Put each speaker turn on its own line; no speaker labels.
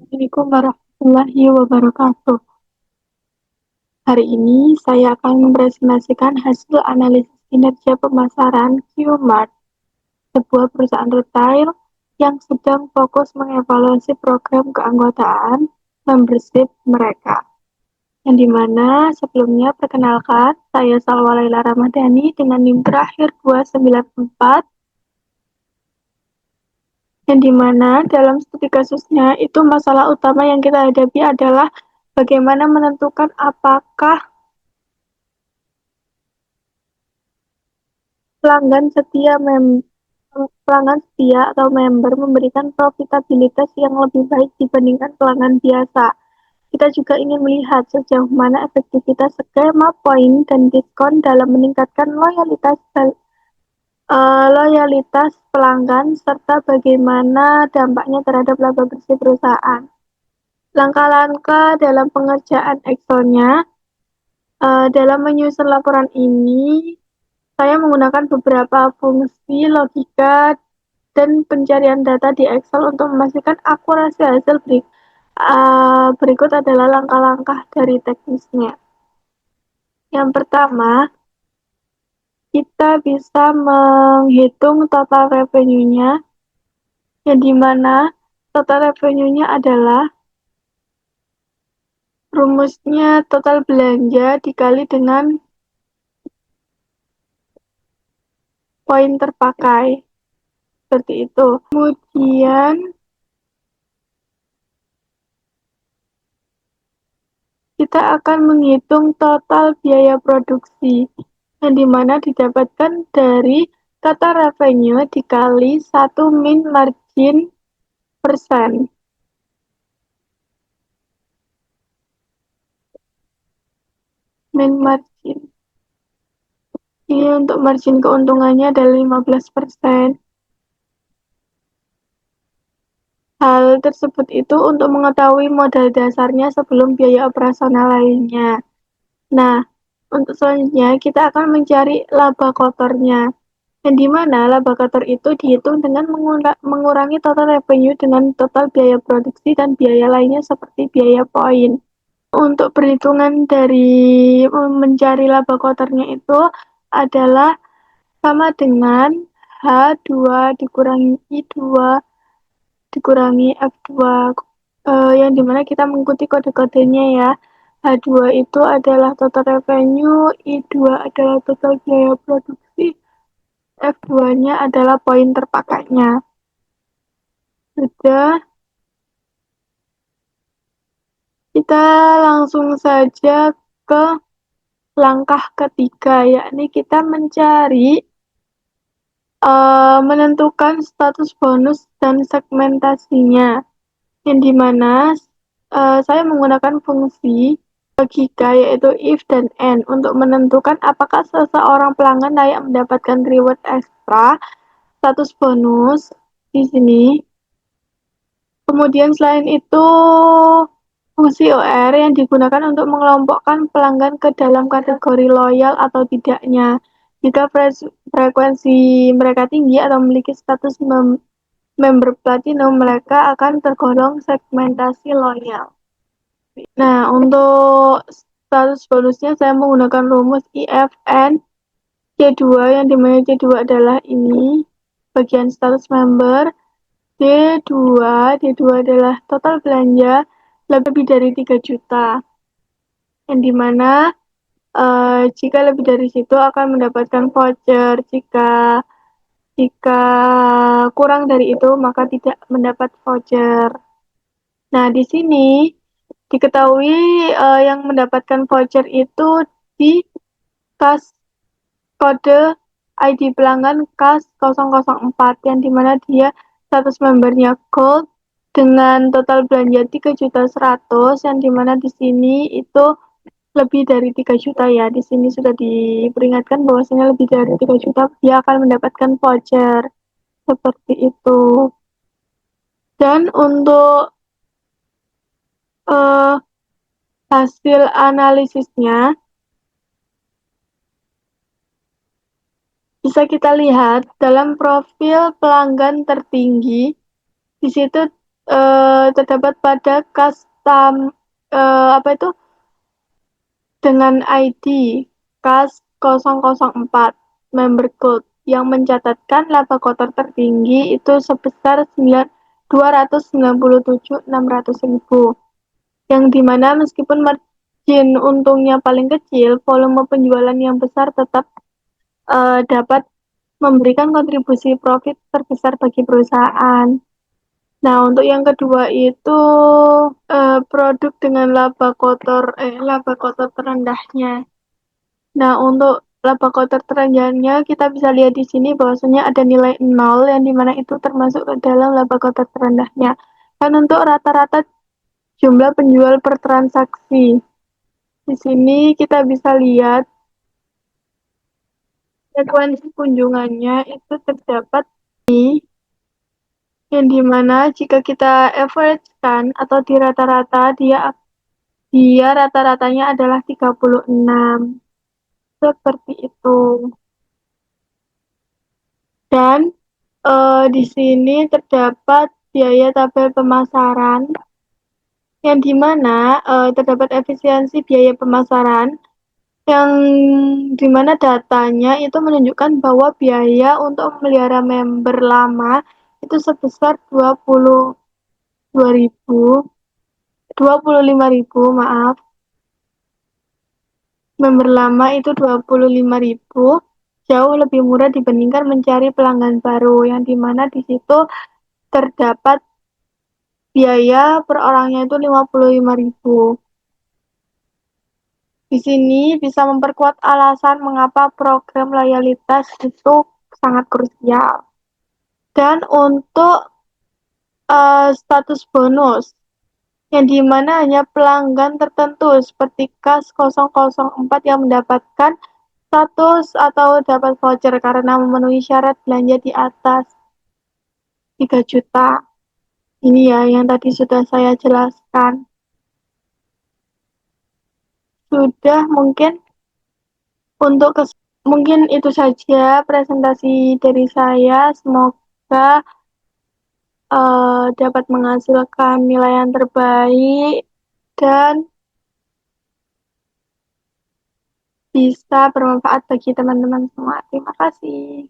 Assalamualaikum warahmatullahi wabarakatuh. Hari ini saya akan mempresentasikan hasil analisis kinerja pemasaran Qmart, sebuah perusahaan retail yang sedang fokus mengevaluasi program keanggotaan membership mereka. Yang dimana sebelumnya perkenalkan, saya Salwa Laila Ramadhani dengan NIM terakhir 294, yang dimana dalam studi kasusnya itu masalah utama yang kita hadapi adalah bagaimana menentukan apakah pelanggan setia pelanggan setia atau member memberikan profitabilitas yang lebih baik dibandingkan pelanggan biasa. Kita juga ingin melihat sejauh mana efektivitas skema poin dan diskon dalam meningkatkan loyalitas pelanggan serta bagaimana dampaknya terhadap laba bersih perusahaan. Langkah-langkah dalam pengerjaan Excelnya, dalam menyusun laporan ini, saya menggunakan beberapa fungsi logika dan pencarian data di Excel untuk memastikan akurasi hasil berikut adalah langkah-langkah dari teknisnya. Yang pertama, kita bisa menghitung total revenue-nya, yang dimana total revenue-nya adalah rumusnya total belanja dikali dengan poin terpakai. Seperti itu. Kemudian kita akan menghitung total biaya produksi, yang dimana didapatkan dari total revenue dikali 1 min margin persen. Min margin. Ini untuk margin keuntungannya adalah 15%. Hal tersebut itu untuk mengetahui modal dasarnya sebelum biaya operasional lainnya. Nah, untuk selanjutnya kita akan mencari laba kotornya, yang dimana laba kotor itu dihitung dengan mengurangi total revenue dengan total biaya produksi dan biaya lainnya seperti biaya poin. Untuk perhitungan dari mencari laba kotornya itu adalah sama dengan H2 dikurangi I2 dikurangi F2, yang dimana kita mengikuti kode-kodenya ya. H2 itu adalah total revenue, I2 adalah total biaya produksi, F2-nya adalah poin terpakainya. Sudah, kita langsung saja ke langkah ketiga, yakni kita mencari menentukan status bonus dan segmentasinya, yang dimana saya menggunakan fungsi logika yaitu if dan and untuk menentukan apakah seseorang pelanggan layak mendapatkan reward ekstra, status bonus di sini. Kemudian selain itu, fungsi OR yang digunakan untuk mengelompokkan pelanggan ke dalam kategori loyal atau tidaknya. Jika frekuensi mereka tinggi atau memiliki status member platinum, mereka akan tergolong segmentasi loyal. Nah, untuk status bonusnya saya menggunakan rumus IFN C2, yang dimana C2 adalah ini, bagian status member. D2 adalah total belanja lebih dari 3 juta, yang dimana jika lebih dari situ akan mendapatkan voucher, jika kurang dari itu maka tidak mendapat voucher. Nah, di sini diketahui yang mendapatkan voucher itu di kas kode ID pelanggan kas 004, yang dimana dia status membernya gold dengan total belanja 3.100.000, yang dimana di sini itu lebih dari 3 juta ya. Di sini sudah diperingatkan bahwasanya lebih dari 3 juta dia akan mendapatkan voucher. Seperti itu. Dan untuk uh, hasil analisisnya bisa kita lihat dalam profil pelanggan tertinggi. Di situ terdapat pada custom apa itu dengan ID CAS 004 member code yang mencatatkan laba kotor tertinggi itu sebesar 297.600.000, yang dimana meskipun margin untungnya paling kecil, volume penjualan yang besar tetap dapat memberikan kontribusi profit terbesar bagi perusahaan. Nah, untuk yang kedua itu produk dengan laba kotor terendahnya. Nah, untuk laba kotor terendahnya kita bisa lihat di sini bahwasanya ada nilai 0 yang dimana itu termasuk ke dalam laba kotor terendahnya. Dan untuk rata-rata jumlah penjual per transaksi. Di sini kita bisa lihat frekuensi kunjungannya itu terdapat yang dimana jika kita average-kan atau di rata-rata dia rata-ratanya adalah 36. Seperti itu. Dan di sini terdapat biaya tabel pemasaran yang dimana terdapat efisiensi biaya pemasaran yang dimana datanya itu menunjukkan bahwa biaya untuk memelihara member lama itu sebesar 25.000, maaf. Member lama itu 25.000, jauh lebih murah dibandingkan mencari pelanggan baru, yang dimana di situ terdapat biaya per orangnya itu 55.000. Di sini bisa memperkuat alasan mengapa program loyalitas itu sangat krusial. Dan untuk status bonus, yang dimana hanya pelanggan tertentu seperti CAS 004 yang mendapatkan status atau dapat voucher karena memenuhi syarat belanja di atas 3 juta. Ini ya yang tadi sudah saya jelaskan. Sudah untuk mungkin itu saja presentasi dari saya. Semoga dapat menghasilkan nilai yang terbaik dan bisa bermanfaat bagi teman-teman semua. Terima kasih.